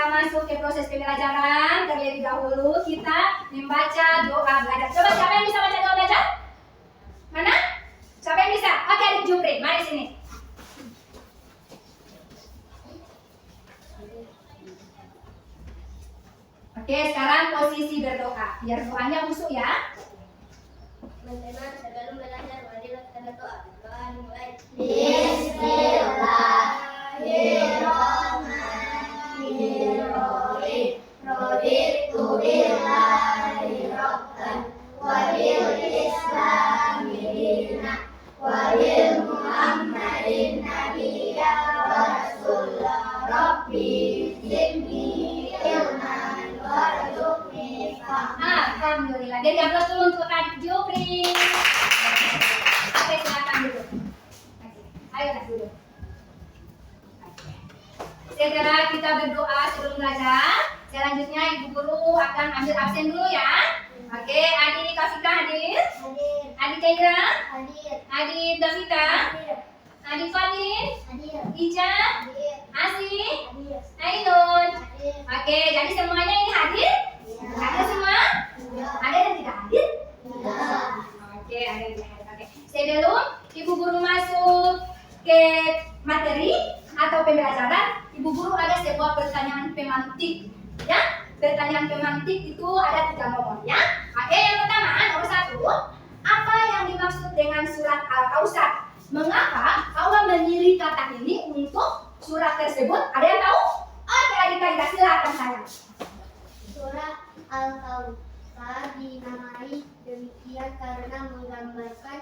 masuk ke proses pembelajaran, terlebih dahulu kita membaca doa belajar. Coba siapa yang bisa baca doa belajar? Mana? Siapa yang bisa? Oke, adik Jupri, mari sini. Oke, sekarang posisi berdoa. Biar doanya khusyuk ya. Teman-teman, sebelum belajar, marilah kita berdoa. Doa dimulai. Bismillahirrahmanirrahim. Raditu billahi rabban wa bil islami dinan wa bil muhammadin nabiyya wa rasulah. Rabbi zidni ilman warzuqni fahman. Alhamdulillah. Jadi aplaus dulu untuk adik Jupri. Oke, silakan duduk. Ayo nak duduk. Oke. Setelah kita berdoa sebelum belajar, selanjutnya ibu guru akan ambil absen dulu ya. Oke, adik Kafika hadir. Hadir. Adik Kaira. Hadir. Adik Davita. Hadir. Adik Fadil. Hadir. Ija. Hadir. Asih. Hadir. Ainun. Hadir. Oke, jadi semuanya ini hadir? Ada semua? Ada yang tidak hadir? Oke, ada yang tidak hadir. Oke. Sebelum ibu guru masuk ke materi atau pembelajaran, ibu guru ada sebuah pertanyaan pemantik. Ya, pertanyaan pemantik itu ada 3 nomor ya. Oke, yang pertama nomor 1, apa yang dimaksud dengan surat Al-Kausar? Mengapa Allah memilih kata ini untuk surat tersebut? Ada yang tahu? Oke, adik Kaida silakan sayang. Surah Al-Kautsar dinamai demikian karena menggambarkan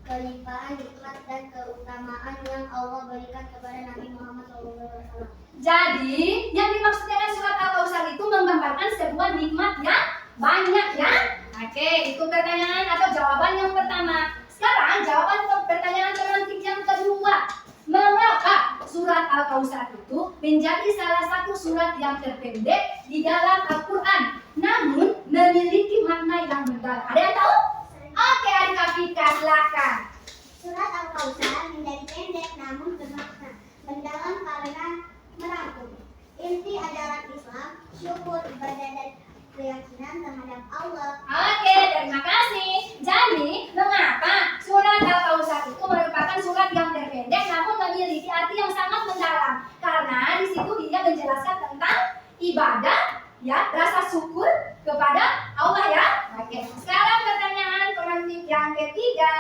kelimpahan nikmat dan keutamaan yang Allah berikan kepada Nabi Muhammad SAW. Jadi, yang dimaksud dengan surat Al-Kausar itu menggambarkan sebuah nikmat yang banyak ya. Oke, itu pertanyaan atau jawaban yang pertama. Sekarang jawaban pertanyaan pemantik yang kedua. Mengapa surat Al-Kausar itu menjadi salah satu surat yang terpendek di dalam Al-Quran, namun memiliki makna yang mendalam? Ada yang tahu? Oke, adik Afika, silakan. Surat Al-Kautsar menjadi pendek namun bermakna mendalam karena merangkum inti ajaran Islam, syukur, ibadah dan keyakinan terhadap Allah. Oke, terima kasih. Jadi, mengapa surat Al-Kausar itu merupakan surat yang terpendek namun memiliki arti yang sangat mendalam? Karena di situ dia menjelaskan tentang ibadah, ya, rasa syukur kepada Allah ya. Oke, sekarang pertanyaan pemantik yang ketiga.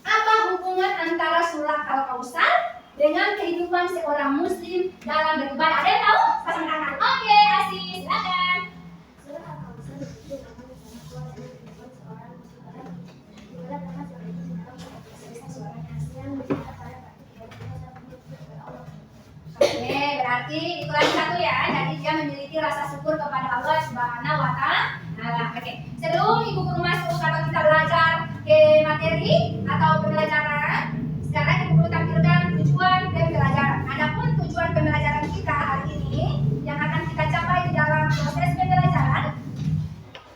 Apa hubungan antara surat Al-Kausar dengan kehidupan seorang muslim dalam beribadah? Ada yang tahu? Pasang tangan. Oke, Asis, silakan. Surat Al-Kautsar itu nama seorang kehidupan seorang muslim dimana karena seorang itu sedang mengajarkan seorang yang berkata pada ibadahnya dan menyebut kepada Allah. Oke, berarti itu lagi satu ya. Jadi dia memiliki rasa syukur kepada Allah Subhanahu wa Ta'ala. Oke, sebelum ibu guru masuk atau kita belajar ke materi atau pembelajaran, sekarang ibu guru tampilkan tujuan pembelajaran. Adapun tujuan pembelajaran kita hari ini yang akan kita capai di dalam proses pembelajaran,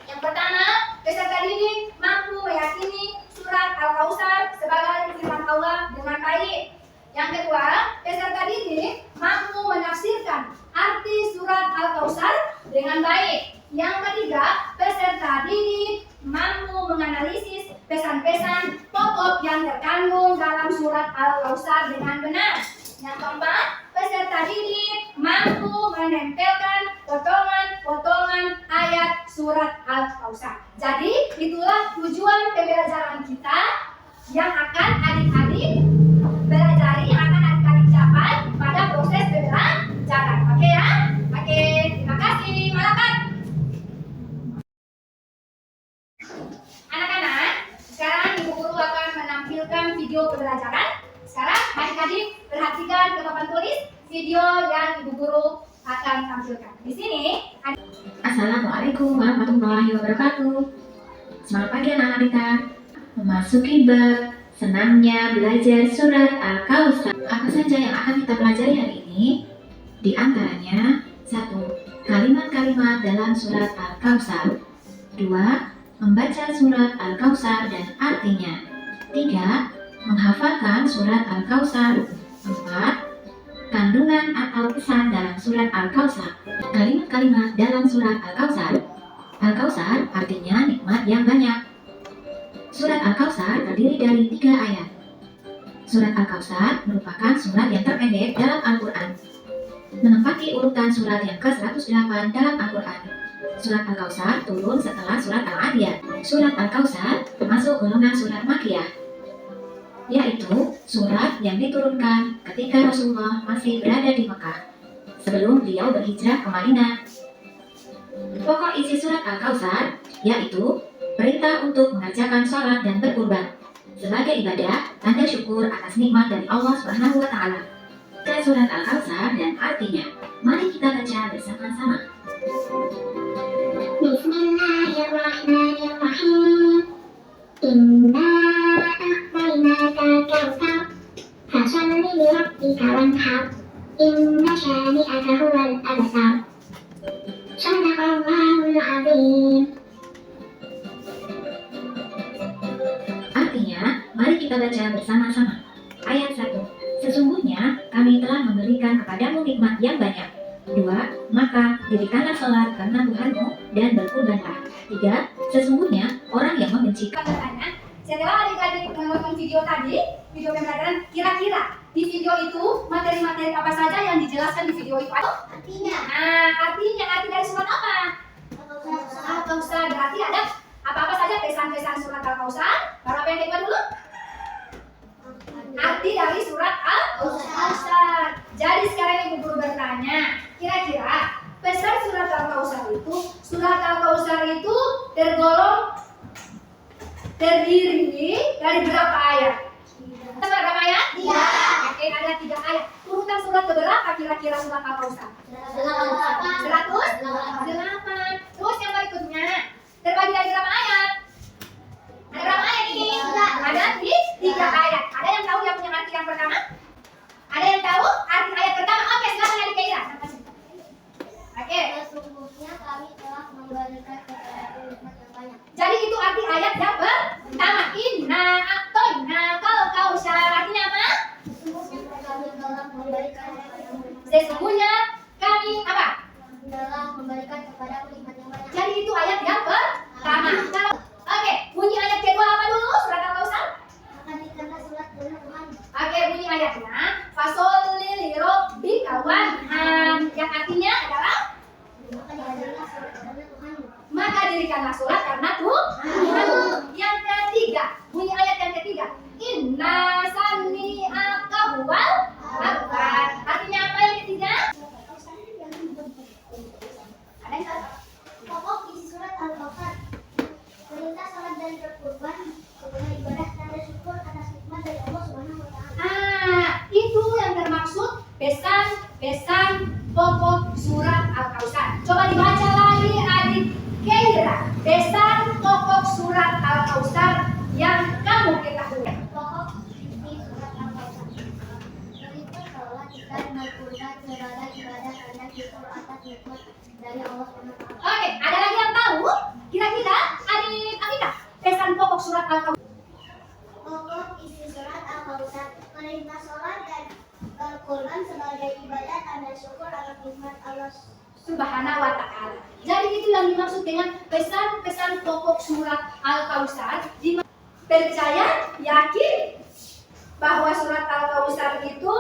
yang pertama, peserta didik mampu meyakini surat Al-Kausar sebagai firman Allah dengan baik. Yang kedua, peserta didik mampu menafsirkan arti surat Al-Kausar dengan baik. Yang ketiga, peserta didik mampu menganalisis pesan-pesan pokok yang terkandung dalam surat Al-Kausar dengan benar. Yang keempat, peserta didik mampu menempelkan potongan-potongan ayat surat Al-Kausar. Jadi, itulah tujuan pembelajaran kita yang akan adik-adik pelajari, akan adik-adik capai pada proses pembelajaran. Oke ya? Oke, terima kasih. Malakan. Anak-anak, sekarang ibu guru akan menampilkan video pembelajaran. Sekarang adik-adik perhatikan ke papan tulis video yang ibu guru akan tampilkan. Di sini Assalamualaikum warahmatullahi wabarakatuh. Selamat pagi anak-anak kita. Memasuki bab senangnya belajar surat Al-Kausar. Apa saja yang akan kita pelajari hari ini? Di antaranya 1. Kalimat-kalimat dalam surat Al-Kausar. 2. Membaca surat Al-Kausar dan artinya. 3. Menghafalkan surat Al-Kausar. 4. Kandungan kandungan atau pesan dalam surat Al-Kautsar. Kalimat-kalimat dalam surat Al-Kautsar. Al-Kautsar artinya nikmat yang banyak. Surat Al-Kautsar terdiri dari 3 ayat. Surat Al-Kautsar merupakan surat yang terpendek dalam Al-Quran, menempati urutan surat yang ke-108 dalam Al-Quran. Surat Al-Kautsar turun setelah surat Al-Adiyat. Surat Al-Kautsar termasuk golongan surat Makkiyah, yaitu surat yang diturunkan ketika Rasulullah masih berada di Mekah sebelum beliau berhijrah ke Madinah. Pokok isi surat Al-Kautsar yaitu perintah untuk mengerjakan sholat dan berkurban sebagai ibadah tanda syukur atas nikmat dari Allah Subhanahu wa Ta'ala. Surat Al-Kautsar dan artinya, mari kita baca bersama-sama. Bismillahirrahmanirrahim. Inna a'tainaka kautsar fasholli lirabbika wanhar inna syani'aka huwal abtar. Shadaqallahul azim. Artinya, mari kita baca bersama-sama. Ayat 1. Sesungguhnya kami telah memberikan kepadamu nikmat yang banyak. 2. Maka dirikanlah sholat karena Tuhanmu dan berkurbanlah. 3. Sesungguhnya orang yang membenci. Bertanya, setelah adik-adik menonton video tadi, video pembelajaran, kira-kira di video itu materi-materi apa saja yang dijelaskan di video itu? Artinya, Artinya arti dari surat apa? Al-Kautsar. Berarti ada apa-apa saja pesan-pesan surat Al-Kautsar. Baru apa yang kedua dulu? Arti dari surat Al-Kautsar. Jadi sekarang Ibu Guru bertanya, kira-kira pesan surat Al-Kautsar itu terdiri dari berapa ayat? Berapa ayat? 3. Oke, ada 3 ayat. Urutan surat keberapa kira-kira surat Al-Kautsar? 108. Terus yang berikutnya terbagi dari berapa ayat? Ada berapa ayat ini? Ada 3 ayat. Ada yang tahu yang punya arti yang pertama? Ada yang tahu arti ayat pertama? Oke, silakan adik Kaira. Oke. sesungguhnya kami telah memberikan kepadamu nikmat yang banyak. Jadi itu arti ayat yang pertama. Inna a'tainakal kautsar. Artinya apa? Sesungguhnya kami telah memberikan kepadamu Sesungguhnya kami apa? nikmat yang banyak. Jadi itu ayat yang pertama. Oke, bunyi ayat kedua apa dulu? Surat Al-Kautsar. Maka dikatakan surat benar Tuhan. Oke, bunyi ayatnya fasholli lirabbika wanhar. Yang artinya adalah Maka dikatakan surat benar Tuhan. maka dirikanlah sholat karena Tuhan. Yang ketiga, bunyi ayat yang ketiga, inna sani'aka huwal abtar. Artinya apa yang ketiga? Ada yang tahu? Pokok isi surat Al-Kautsar. Perintah salat dan berkurban sebagai ibadah tanda syukur atas nikmat dari Allah Subhanahu wa Ta'ala. Itu yang termaksud pesan pokok surat Al-Kautsar. Coba dibaca lagi adik Kaira. Pesan pokok surat Al-Kautsar yang kamu ketahui. Pokok isi surat Al-Kautsar. Perintah salat dan berkurban sebagai ibadah tanda syukur atas nikmat dari Allah Subhanahu wa Ta'ala. Oke, ada lagi yang tahu? Kira-kira adik Afita, pesan pokok surat Al-Kautsar. Pokok isi surat Al-Kautsar. Perintah salat dan berkurban sebagai ibadah tanda syukur atas nikmat Allah. Subhanahu wa Ta'ala. Jadi itu yang dimaksud dengan pesan-pesan pokok surat Al-Kautsar. Percaya, yakin bahwa surat Al-Kautsar itu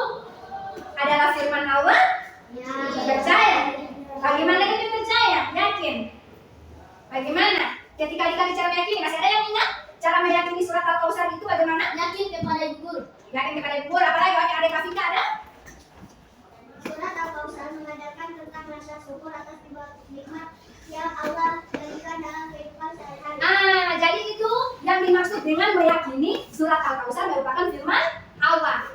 adalah firman Allah? Ya. Percaya. Bagaimana kita percaya? Yakin. Bagaimana? Ketika kita bicara meyakini, masih ada yang ingat? Cara meyakini surat Al-Kautsar itu bagaimana? Yakin kepada Ibu Guru. Yakin kepada Ibu Guru, apalagi bagi adik Afika ada? Surat Al-Kautsar mengajarkan tentang rasa syukur atas nikmat yang Allah berikan dalam kehidupan sehari-hari. Jadi itu yang dimaksud dengan meyakini surat Al-Kautsar merupakan firman Allah.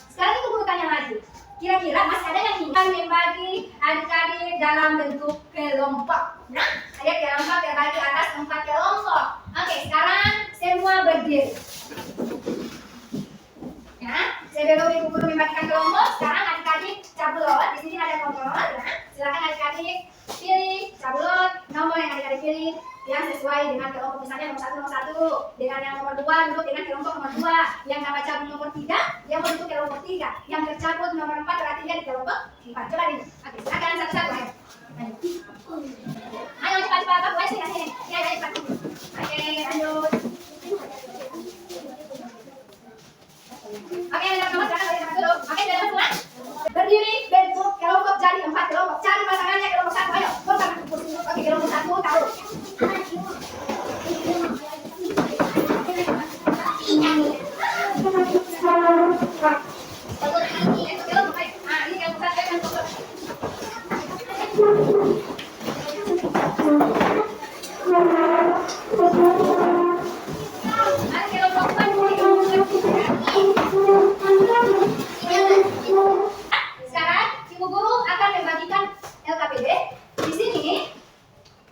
Sekarang Ibu Guru tanya lagi. Kira-kira masih ada yang ingin membagi adik-adik dalam bentuk kelompok? Nah, ada kelompok terbagi atas 4 kelompok. Oke, sekarang semua berdiri. Ya, sebelum Ibu Guru membagikan kelompok, sekarang adik-adik cabulot. Di sini ada nomor. Ya. Silakan adik-adik pilih cabulot nomor yang adik-adik pilih. yang sesuai dengan kelompok, misalnya nomor 1 dengan yang nomor 2 duduk dengan kelompok nomor 2, yang nggak baca nomor 3 dia mau duduk kelompok 3, yang tercabut nomor 4 berarti dia di kelompok 4. Coba ini, oke, silakan satu-satu ayo. Ayo cepat-cepat, aku sini kasih ini, ya cepat. Oke, lanjut. Oke, yang nomor sekarang dari dulu. Oke, dari semua berdiri bentuk kelompok jadi 4 kelompok. Cari pasangannya kelompok 1. Ayo, golkan kursi. Oke, kelompok 1 taruh. Sekarang ibu guru akan membagikan LKPD. Di sini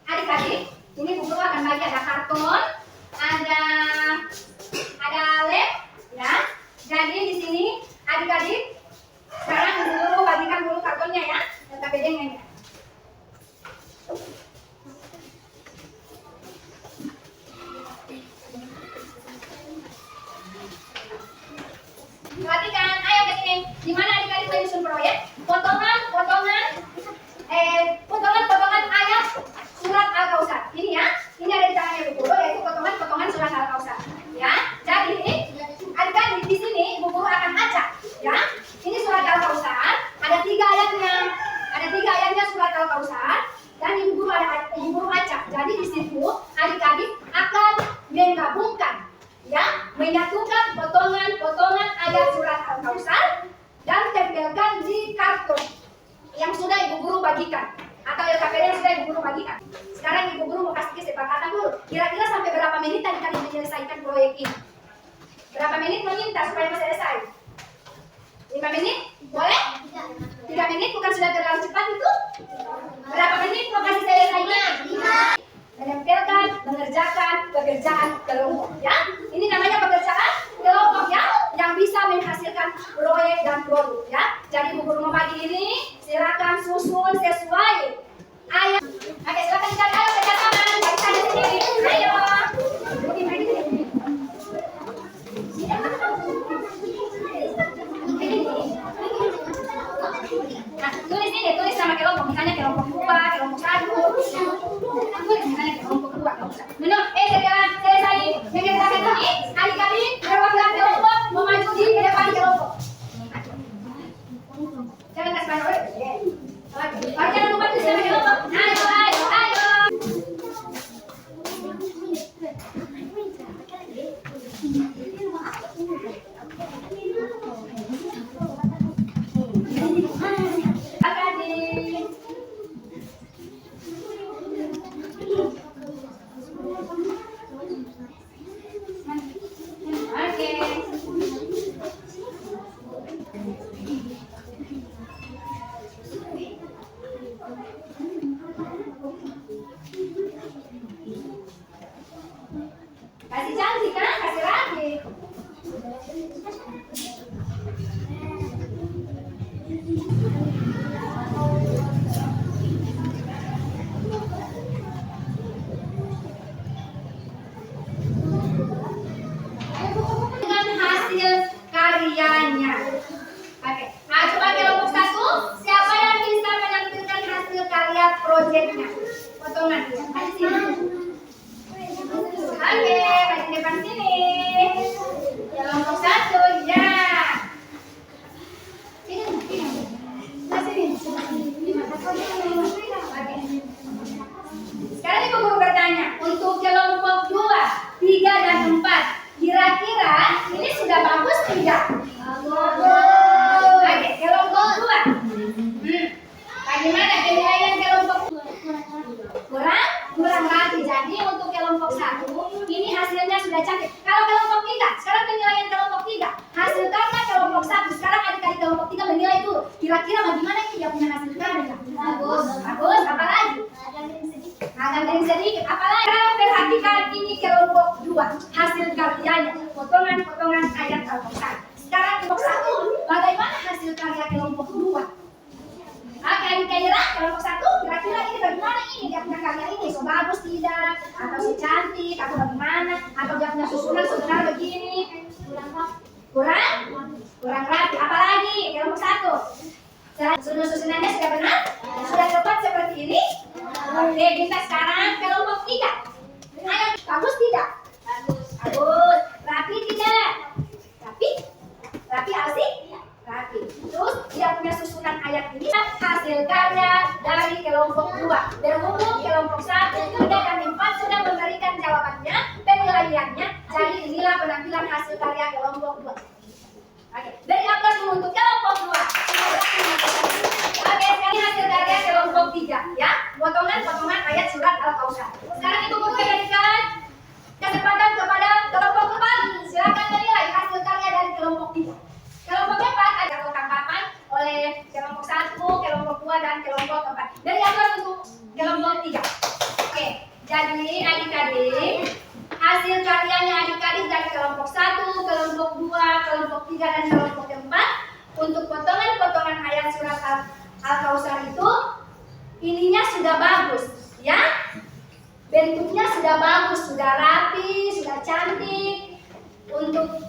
adik-adik, ini ibu guru akan bagi ada karton, ada lem, ya. Jadi di sini adik-adik, sekarang ibu guru bagikan dulu kartonnya ya, LKPD-nya ya. Perhatikan, ayo ke sini. Di mana adik-adik menyusun proyek? Potongan ayat surat Al-Kausar. Ini ya. Ini ada di tangannya Ibu Guru, yaitu potongan surat Al-Kausar. Ya. Jadi, adik-adik di sini Ibu Guru akan acak, ya. Ini surat Al-Kausar, ada 3 ayatnya. Ada 3 ayatnya surat Al-Kausar dan Ibu Guru acak. Jadi di situ adik-adik akan menggabungkan, ya, menyatukan potongan ayat surat Al-Kausar dan tempelkan di karton yang sudah Ibu Guru bagikan atau LKPD yang sudah Ibu Guru bagikan. Sekarang Ibu Guru mau kasih kesepakatan dulu. Kira-kira sampai berapa menit tadi kalian menyelesaikan proyek ini? Berapa menit meminta supaya selesai? 5 menit? Boleh? 3 menit bukan sudah terlalu cepat itu? Berapa menit mau kasih selesainya? 5. Menempelkan, mengerjakan pekerjaan kelompok, ya. Ini namanya pekerjaan kelompok, ya, yang bisa menghasilkan proyek dan produk, ya. Jadi Ibu Guru mau bagi ini, silakan susun sesuai ayat. Oke, silakan kita ayo kerjasama dari sana sendiri. Ayo. Nah, tulis nama kelompok, misalnya kelompok 2, kelompok 1. Tulis misalnya kelompok 2, kelompok 1. Setelah selesai mengerjakan ini, adik-adik perwakilan kelompok memaju di depan kelompok. Jangan kasih banyak oleh. Oke, jangan lupa tulis nama kelompok. Ayo. Kasih cantik kan? Kasih rapi. Dengan hasil karyanya. Oke. Nah, coba kelompok 1, siapa yang bisa menampilkan hasil karya proyeknya? Potongan ya. Di sini. Oke, di depan sini. Kelompok 1, ya. Sekarang Ibu Guru bertanya, untuk kelompok 2, 3 dan 4, kira-kira ini sudah bagus tidak? Oke, kelompok 2. Bagaimana penilaian kelompok 2? Kurang rapi. Jadi untuk kelompok 1, ini hasilnya sudah cantik. Kalau kelompok 3, sekarang penilaian kelompok 3. Hasil karya kelompok 1. Sekarang adik-adik kelompok 3 menilai dulu. Kira-kira bagaimana ini dia punya hasil karya? Bagus. Apa lagi? Agak miring sedikit. Apalagi? Sekarang perhatikan ini kelompok 2. Hasil karyanya. Potongan ayat Al-Quran. Sekarang kelompok 1. Bagaimana hasil karya kelompok 2? Oke, adik-adik kelompok 1, kira-kira ini bagaimana ini dia punya karya ini? So bagus tidak? atau si cantik, atau bagaimana, atau dia punya susunan sebenarnya begini. Kurang rapi. Apalagi kelompok 1. Susunannya sudah benar? Sudah tepat seperti ini? Oke, kita sekarang kelompok 3. Ayo, bagus tidak? Bagus. Rapi tidak? Rapi asik? Rapi. Terus dia punya susunan ayat ini hasil karya dari kelompok 2. Berhubung kelompok 1, 3, dan 4 sudah memberikan jawabannya, penilaiannya. Jadi inilah penampilan hasil karya kelompok 2. Oke, beri aplaus untuk kelompok 2. Oke, sekarang hasil karya kelompok 3 ya. Potongan-potongan ayat surat Al-Kautsar. Sekarang Ibu Guru berikan kesempatan kepada kelompok 4. Silakan menilai hasil karya dari kelompok 3. Kelompok 4 ada tanggapan oleh kelompok 1, kelompok 2, dan kelompok 4. Beri aplaus untuk kelompok 3. Oke, jadi adik-adik, hasil karyanya adik-adik dari kelompok 1, kelompok 2, kelompok 3, dan kelompok 4 untuk potongan-potongan ayat surat Al-Kautsar itu ininya sudah bagus, ya. Bentuknya sudah bagus, sudah rapi, sudah cantik. Untuk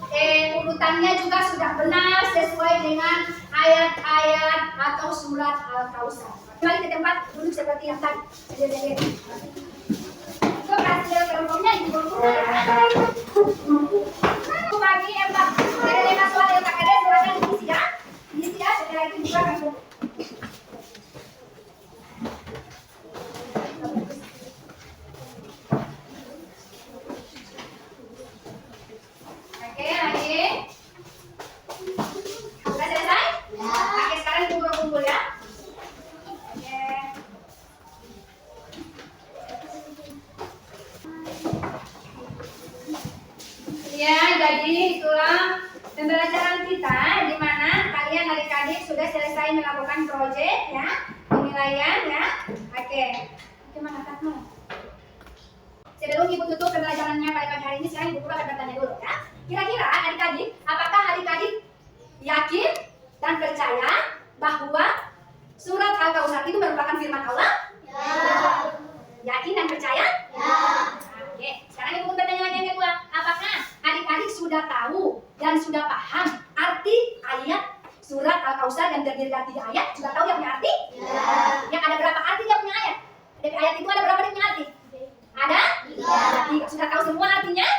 urutannya juga sudah benar sesuai dengan ayat-ayat atau surat Al-Kautsar. Kembali ke tempat duduk seperti yang tadi. Itu hasil kelompoknya Ibu Guru. Bagi empat, dari 5 soal yang ada silakan diisi ya. Diisi ya, setelah itu juga langsung. Oke, lagi. Sudah selesai? Ya. Oke, sekarang Ibu Guru kumpul ya. Oke. Ya, jadi itulah pembelajaran kita di mana kalian adik-adik sudah selesai melakukan proyek ya, penilaian ya. Oke. Gimana Kakak? Sebelum Ibu tutup pembelajarannya pada pagi hari ini, sekarang Ibu Guru akan bertanya dulu ya. Kira-kira adik-adik, apakah adik-adik yakin dan percaya bahwa surat Al-Kautsar itu merupakan firman Allah? Ya. Yakin dan percaya? Ya. Oke, sekarang Ibu Guru bertanya lagi yang kedua. Apakah adik-adik sudah tahu dan sudah paham arti ayat surat Al-Kautsar yang terdiri dari 3 ayat? Sudah tahu dia punya arti? Ya. Yang ada berapa arti dia punya ayat? Dari ayat itu ada berapa dia punya arti? Ada? Ya. Sudah tahu semua artinya? Ya.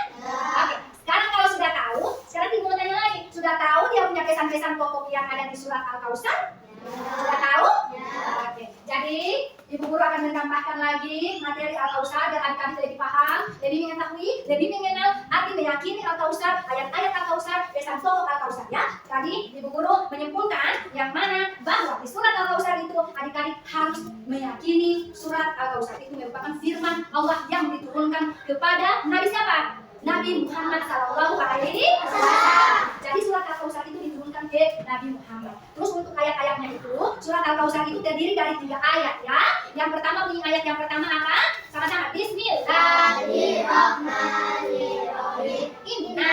Oke, sekarang kalau sudah tahu, sekarang Ibu mau tanya lagi. Sudah tahu dia punya pesan-pesan pokok yang ada di surat Al-Kautsar? Ya. Sudah tahu? Ya. Oke, jadi Ibu Guru akan menambahkan lagi materi Al-Kautsar dan adik-adik lebih paham, lebih mengetahui, lebih mengenal arti meyakini Al-Kautsar, ayat-ayat Al-Kautsar, pesan pokok Al-Kautsar ya. Tadi Ibu Guru menyimpulkan yang mana bahwa di surat Al-Kautsar itu adik-adik harus meyakini surat Al-Kautsar itu merupakan firman Allah yang diturunkan kepada Nabi siapa? Nabi Muhammad SAW. Jadi surat Al-Kautsar itu diturunkan ke Nabi Muhammad. Terus untuk ayat-ayatnya itu, surat Al-Kautsar itu terdiri dari 3 ayat ya. Yang pertama bunyi ayat yang pertama apa? Sama-sama. Bismillahirrahmanirrahim. Inna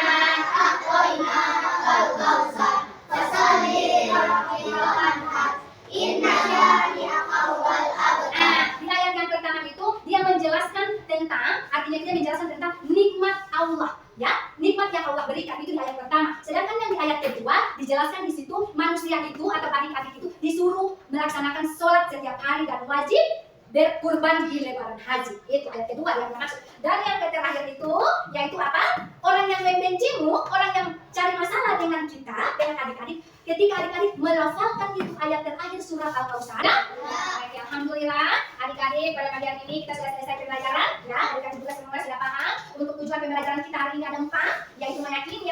a'tainakal kautsar fasalli lirabbika wanhar. Inna syani'aka huwal abtar. Di ayat yang pertama itu dia menjelaskan tentang, artinya dia menjelaskan tentang nikmat Allah ya, nikmat yang Allah berikan itu di ayat pertama. Sedangkan yang di ayat kedua dijelaskan di situ manusia itu atau adik-adik itu disuruh melaksanakan sholat setiap hari dan wajib berkurban di lebaran haji. Itu ayat kedua yang dimaksud. Dan yang terakhir itu yaitu apa? Orang yang membencimu, orang yang cari masalah dengan kita, dengan adik-adik, ketika adik-adik melafalkan itu ayat terakhir surat Al-Kautsar. Oke, alhamdulillah adik-adik pada pagi hari ini kita sudah selesai pembelajaran ya. Adik-adik juga semua sudah paham. Untuk tujuan pembelajaran kita hari ini ada 4, yaitu meyakini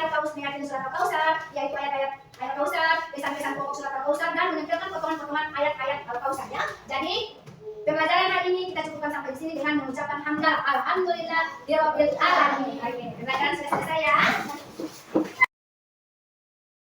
surat Al-Kautsar, yaitu ayat-ayat Al-Kautsar, pesan-pesan pokok surat Al-Kautsar, dan menempelkan potongan-potongan ayat-ayat Al-Kautsar ya. Jadi pembelajaran hari ini kita cukupkan sampai di sini dengan mengucapkan hamdalah alhamdulillah birabbil alamin. Pembelajaran sudah selesai ya.